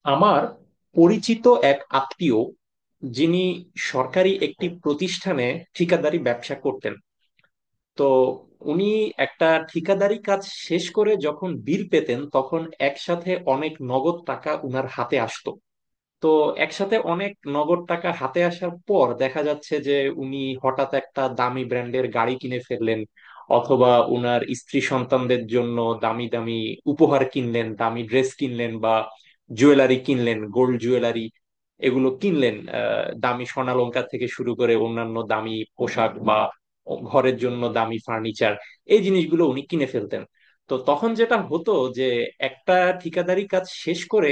আমার পরিচিত এক আত্মীয়, যিনি সরকারি একটি প্রতিষ্ঠানে ঠিকাদারি ব্যবসা করতেন। তো উনি একটা ঠিকাদারি কাজ শেষ করে যখন বিল পেতেন তখন একসাথে অনেক নগদ টাকা উনার হাতে আসতো। তো একসাথে অনেক নগদ টাকা হাতে আসার পর দেখা যাচ্ছে যে উনি হঠাৎ একটা দামি ব্র্যান্ডের গাড়ি কিনে ফেললেন, অথবা উনার স্ত্রী সন্তানদের জন্য দামি দামি উপহার কিনলেন, দামি ড্রেস কিনলেন, বা জুয়েলারি কিনলেন, গোল্ড জুয়েলারি এগুলো কিনলেন। দামি স্বর্ণালংকার থেকে শুরু করে অন্যান্য দামি পোশাক বা ঘরের জন্য দামি ফার্নিচার, এই জিনিসগুলো উনি কিনে ফেলতেন। তো তখন যেটা হতো যে একটা ঠিকাদারি কাজ শেষ করে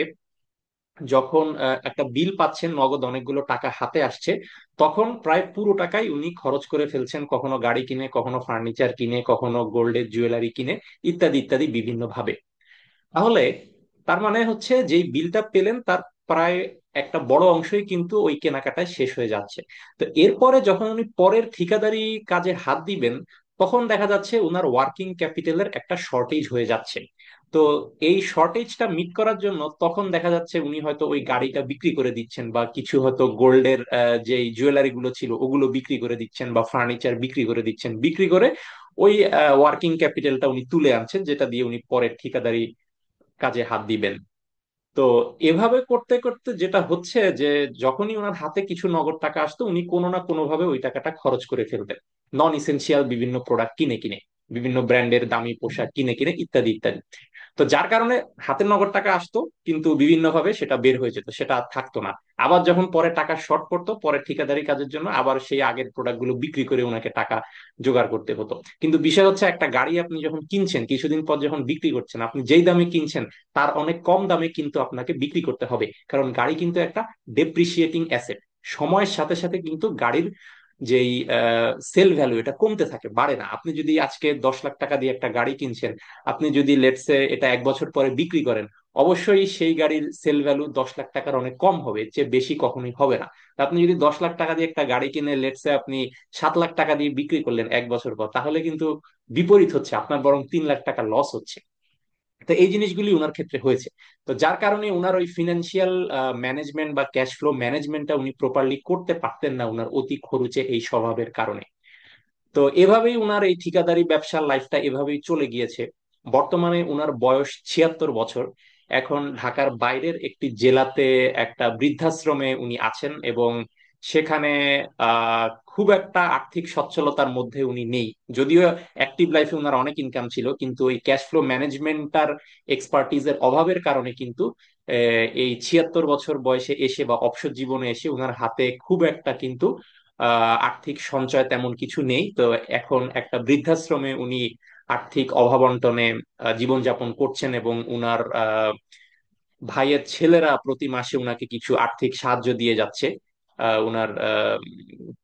যখন একটা বিল পাচ্ছেন, নগদ অনেকগুলো টাকা হাতে আসছে, তখন প্রায় পুরো টাকাই উনি খরচ করে ফেলছেন, কখনো গাড়ি কিনে, কখনো ফার্নিচার কিনে, কখনো গোল্ডের জুয়েলারি কিনে, ইত্যাদি ইত্যাদি বিভিন্ন ভাবে। তাহলে তার মানে হচ্ছে যেই বিলটা পেলেন তার প্রায় একটা বড় অংশই কিন্তু ওই কেনাকাটায় শেষ হয়ে যাচ্ছে। তো এরপরে যখন উনি পরের ঠিকাদারি কাজে হাত দিবেন, তখন দেখা যাচ্ছে ওনার ওয়ার্কিং ক্যাপিটালের একটা শর্টেজ হয়ে যাচ্ছে। তো এই শর্টেজটা মিট করার জন্য তখন দেখা যাচ্ছে উনি হয়তো ওই গাড়িটা বিক্রি করে দিচ্ছেন, বা কিছু হয়তো গোল্ডের যে জুয়েলারি গুলো ছিল ওগুলো বিক্রি করে দিচ্ছেন, বা ফার্নিচার বিক্রি করে দিচ্ছেন, বিক্রি করে ওই ওয়ার্কিং ক্যাপিটালটা উনি তুলে আনছেন, যেটা দিয়ে উনি পরের ঠিকাদারি কাজে হাত দিবেন। তো এভাবে করতে করতে যেটা হচ্ছে যে যখনই ওনার হাতে কিছু নগদ টাকা আসতো উনি কোনো না কোনো ভাবে ওই টাকাটা খরচ করে ফেলতেন, নন ইসেনশিয়াল বিভিন্ন প্রোডাক্ট কিনে কিনে, বিভিন্ন ব্র্যান্ডের দামি পোশাক কিনে কিনে, ইত্যাদি ইত্যাদি। তো যার কারণে হাতের নগদ টাকা আসতো, কিন্তু বিভিন্ন ভাবে সেটা বের হয়ে যেত, সেটা আর থাকতো না। আবার যখন পরে টাকা শর্ট পড়তো পরে ঠিকাদারি কাজের জন্য, আবার সেই আগের প্রোডাক্ট গুলো বিক্রি করে ওনাকে টাকা জোগাড় করতে হতো। কিন্তু বিষয় হচ্ছে একটা গাড়ি আপনি যখন কিনছেন, কিছুদিন পর যখন বিক্রি করছেন, আপনি যেই দামে কিনছেন তার অনেক কম দামে কিন্তু আপনাকে বিক্রি করতে হবে, কারণ গাড়ি কিন্তু একটা ডেপ্রিসিয়েটিং অ্যাসেট। সময়ের সাথে সাথে কিন্তু গাড়ির যেই সেল ভ্যালু এটা কমতে থাকে, বাড়ে না। আপনি যদি আজকে 10 লাখ টাকা দিয়ে একটা গাড়ি কিনছেন, আপনি যদি লেটসে এটা 1 বছর পরে বিক্রি করেন, অবশ্যই সেই গাড়ির সেল ভ্যালু 10 লাখ টাকার অনেক কম হবে, এর চেয়ে বেশি কখনোই হবে না। তা আপনি যদি 10 লাখ টাকা দিয়ে একটা গাড়ি কিনে লেটসে আপনি 7 লাখ টাকা দিয়ে বিক্রি করলেন 1 বছর পর, তাহলে কিন্তু বিপরীত হচ্ছে, আপনার বরং 3 লাখ টাকা লস হচ্ছে। তো এই জিনিসগুলি উনার ক্ষেত্রে হয়েছে। তো যার কারণে উনার ওই ফিনান্সিয়াল ম্যানেজমেন্ট বা ক্যাশ ফ্লো ম্যানেজমেন্টটা উনি প্রপারলি করতে পারতেন না, উনার অতি খরচে এই স্বভাবের কারণে। তো এভাবেই উনার এই ঠিকাদারি ব্যবসার লাইফটা এভাবেই চলে গিয়েছে। বর্তমানে উনার বয়স 76 বছর। এখন ঢাকার বাইরের একটি জেলাতে একটা বৃদ্ধাশ্রমে উনি আছেন, এবং সেখানে খুব একটা আর্থিক সচ্ছলতার মধ্যে উনি নেই। যদিও অ্যাক্টিভ লাইফে উনার অনেক ইনকাম ছিল, কিন্তু ওই ক্যাশ ফ্লো ম্যানেজমেন্টার এক্সপার্টিজের অভাবের কারণে কিন্তু এই 76 বছর বয়সে এসে বা অবসর জীবনে এসে উনার হাতে খুব একটা কিন্তু আর্থিক সঞ্চয় তেমন কিছু নেই। তো এখন একটা বৃদ্ধাশ্রমে উনি আর্থিক অভাবন্টনে জীবনযাপন করছেন, এবং উনার ভাইয়ের ছেলেরা প্রতি মাসে উনাকে কিছু আর্থিক সাহায্য দিয়ে যাচ্ছে, উনার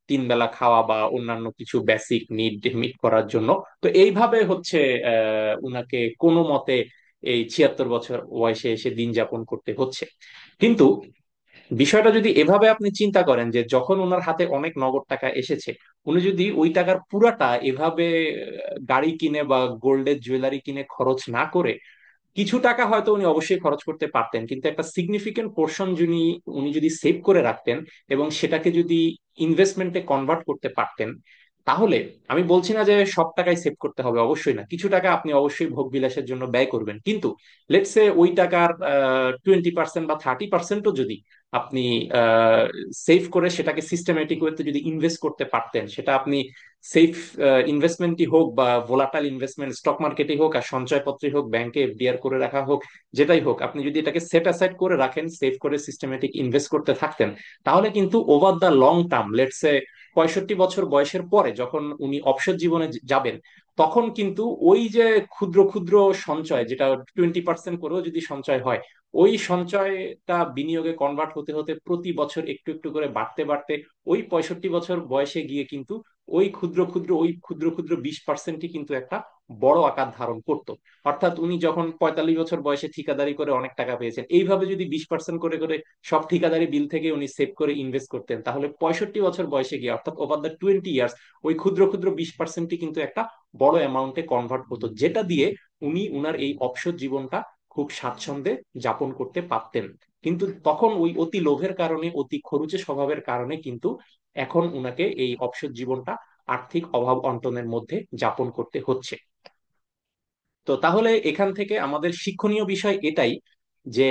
3 বেলা খাওয়া বা অন্যান্য কিছু বেসিক নিড মিট করার জন্য। তো এইভাবে হচ্ছে উনাকে কোনো মতে এই 76 বছর বয়সে এসে দিন যাপন করতে হচ্ছে। কিন্তু বিষয়টা যদি এভাবে আপনি চিন্তা করেন যে যখন ওনার হাতে অনেক নগদ টাকা এসেছে, উনি যদি ওই টাকার পুরাটা এভাবে গাড়ি কিনে বা গোল্ডের জুয়েলারি কিনে খরচ না করে, কিছু টাকা হয়তো উনি অবশ্যই খরচ করতে পারতেন, কিন্তু একটা সিগনিফিকেন্ট পোর্শন যদি উনি যদি সেভ করে রাখতেন এবং সেটাকে যদি ইনভেস্টমেন্টে কনভার্ট করতে পারতেন, তাহলে, আমি বলছি না যে সব টাকাই সেভ করতে হবে, অবশ্যই না, কিছু টাকা আপনি অবশ্যই ভোগ বিলাসের জন্য ব্যয় করবেন, কিন্তু লেটস সে ওই টাকার 20% বা 30%ও যদি আপনি সেভ করে সেটাকে সিস্টেমেটিক ওয়েতে যদি ইনভেস্ট করতে পারতেন, সেটা আপনি সেফ ইনভেস্টমেন্টই হোক বা ভোলাটাইল ইনভেস্টমেন্ট স্টক মার্কেটে হোক, আর সঞ্চয়পত্রে হোক, ব্যাংকে এফডিআর করে রাখা হোক, যেটাই হোক, আপনি যদি এটাকে সেট অ্যাসাইড করে রাখেন, সেভ করে সিস্টেমেটিক ইনভেস্ট করতে থাকতেন, তাহলে কিন্তু over the long term, let's এ 65 বছর বয়সের পরে যখন উনি অবসর জীবনে যাবেন, তখন কিন্তু ওই যে ক্ষুদ্র ক্ষুদ্র সঞ্চয়, যেটা 20% করেও যদি সঞ্চয় হয়, ওই সঞ্চয়টা বিনিয়োগে কনভার্ট হতে হতে প্রতি বছর একটু একটু করে বাড়তে বাড়তে ওই 65 বছর বয়সে গিয়ে কিন্তু ওই ক্ষুদ্র ক্ষুদ্র 20%ই কিন্তু একটা বড় আকার ধারণ করত। অর্থাৎ উনি যখন 45 বছর বয়সে ঠিকাদারি করে অনেক টাকা পেয়েছেন, এইভাবে যদি 20% করে করে সব ঠিকাদারি বিল থেকে উনি সেভ করে ইনভেস্ট করতেন, তাহলে 65 বছর বয়সে গিয়ে, অর্থাৎ ওভার দ্য 20 ইয়ার্স, ওই ক্ষুদ্র ক্ষুদ্র 20%ই কিন্তু একটা বড় অ্যামাউন্টে কনভার্ট হতো, যেটা দিয়ে উনি উনার এই অবসর জীবনটা খুব স্বাচ্ছন্দ্যে যাপন করতে পারতেন। কিন্তু তখন ওই অতি লোভের কারণে, অতি খরুচে স্বভাবের কারণে কিন্তু এখন উনাকে এই অবসর জীবনটা আর্থিক অভাব অনটনের মধ্যে যাপন করতে হচ্ছে। তো তাহলে এখান থেকে আমাদের শিক্ষণীয় বিষয় এটাই যে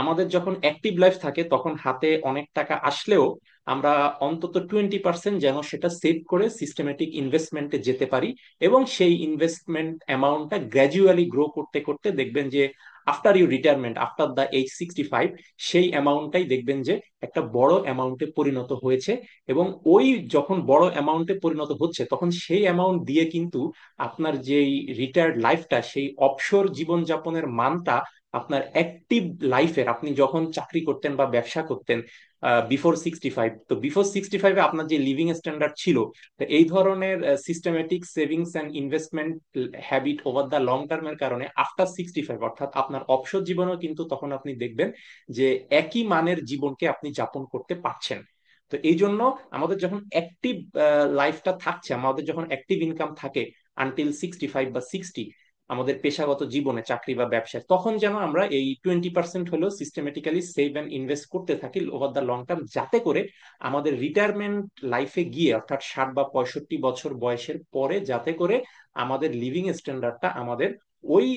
আমাদের যখন অ্যাক্টিভ লাইফ থাকে তখন হাতে অনেক টাকা আসলেও আমরা অন্তত 20% যেন সেটা সেভ করে সিস্টেমেটিক ইনভেস্টমেন্টে যেতে পারি, এবং সেই ইনভেস্টমেন্ট অ্যামাউন্টটা গ্র্যাজুয়ালি গ্রো করতে করতে দেখবেন যে after you retirement, after the age 65, সেই অ্যামাউন্টটাই দেখবেন যে একটা বড় অ্যামাউন্টে পরিণত হয়েছে। এবং ওই যখন বড় অ্যামাউন্টে পরিণত হচ্ছে তখন সেই অ্যামাউন্ট দিয়ে কিন্তু আপনার যেই রিটায়ার্ড লাইফটা, সেই অবসর জীবনযাপনের মানটা আপনার অ্যাক্টিভ লাইফের, আপনি যখন চাকরি করতেন বা ব্যবসা করতেন বিফোর 65, তো বিফোর 65-এ আপনার যে লিভিং স্ট্যান্ডার্ড ছিল, তো এই ধরনের systematic savings and investment habit over the long টার্মের কারণে আফটার 65, অর্থাৎ আপনার অবসর জীবনেও কিন্তু তখন আপনি দেখবেন যে একই মানের জীবনকে আপনি যাপন করতে পারছেন। তো এই জন্য আমাদের যখন অ্যাক্টিভ লাইফটা থাকছে, আমাদের যখন অ্যাক্টিভ ইনকাম থাকে আনটিল 65 বা 60, আমাদের পেশাগত জীবনে চাকরি বা ব্যবসায়, তখন যেন আমরা এই 20% হলেও সিস্টেমেটিক্যালি সেভ অ্যান্ড ইনভেস্ট করতে থাকি ওভার দ্য লং টার্ম, যাতে করে আমাদের রিটায়ারমেন্ট লাইফে গিয়ে অর্থাৎ 60 বা 65 বছর বয়সের পরে যাতে করে আমাদের লিভিং স্ট্যান্ডার্ডটা আমাদের ওই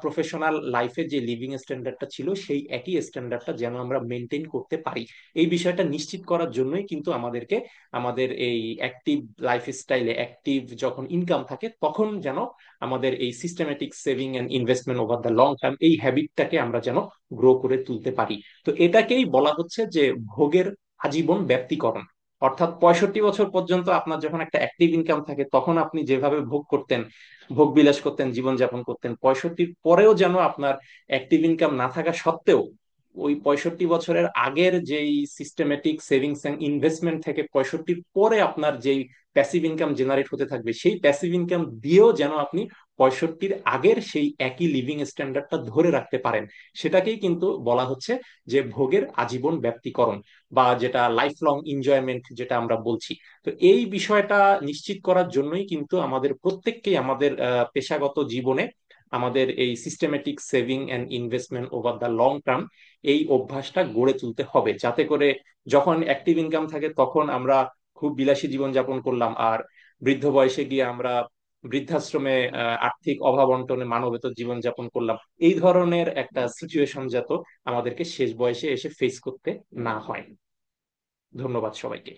প্রফেশনাল লাইফে যে লিভিং স্ট্যান্ডার্ডটা ছিল সেই একই স্ট্যান্ডার্ডটা যেন আমরা মেনটেন করতে পারি। এই বিষয়টা নিশ্চিত করার জন্যই কিন্তু আমাদেরকে আমাদের এই অ্যাক্টিভ লাইফস্টাইলে, অ্যাক্টিভ যখন ইনকাম থাকে তখন যেন আমাদের এই systematic saving and investment over the long term, এই হ্যাবিটটাকে আমরা যেন গ্রো করে তুলতে পারি। তো এটাকেই বলা হচ্ছে যে ভোগের আজীবন ব্যক্তিকরণ। অর্থাৎ 65 বছর পর্যন্ত আপনার যখন একটা অ্যাক্টিভ ইনকাম থাকে তখন আপনি যেভাবে ভোগ করতেন, ভোগ বিলাস করতেন, জীবনযাপন করতেন, 65-র পরেও যেন আপনার অ্যাক্টিভ ইনকাম না থাকা সত্ত্বেও ওই 65 বছরের আগের যেই সিস্টেমেটিক সেভিংস এন্ড ইনভেস্টমেন্ট থেকে 65-র পরে আপনার যেই প্যাসিভ ইনকাম জেনারেট হতে থাকবে, সেই প্যাসিভ ইনকাম দিয়েও যেন আপনি 65-র আগের সেই একই লিভিং স্ট্যান্ডার্ডটা ধরে রাখতে পারেন। সেটাকেই কিন্তু বলা হচ্ছে যে ভোগের আজীবন ব্যক্তিকরণ, বা যেটা লাইফ লং এনজয়মেন্ট যেটা আমরা বলছি। তো এই বিষয়টা নিশ্চিত করার জন্যই কিন্তু আমাদের প্রত্যেককেই আমাদের পেশাগত জীবনে আমাদের এই systematic saving and investment over the long term, এই অভ্যাসটা গড়ে তুলতে হবে, যাতে করে যখন অ্যাক্টিভ ইনকাম থাকে তখন আমরা খুব বিলাসী জীবন যাপন করলাম, আর বৃদ্ধ বয়সে গিয়ে আমরা বৃদ্ধাশ্রমে আর্থিক অভাব অনটনে মানবেতর জীবন যাপন করলাম। এই ধরনের একটা সিচুয়েশন যাতে আমাদেরকে শেষ বয়সে এসে ফেস করতে না হয়। ধন্যবাদ সবাইকে।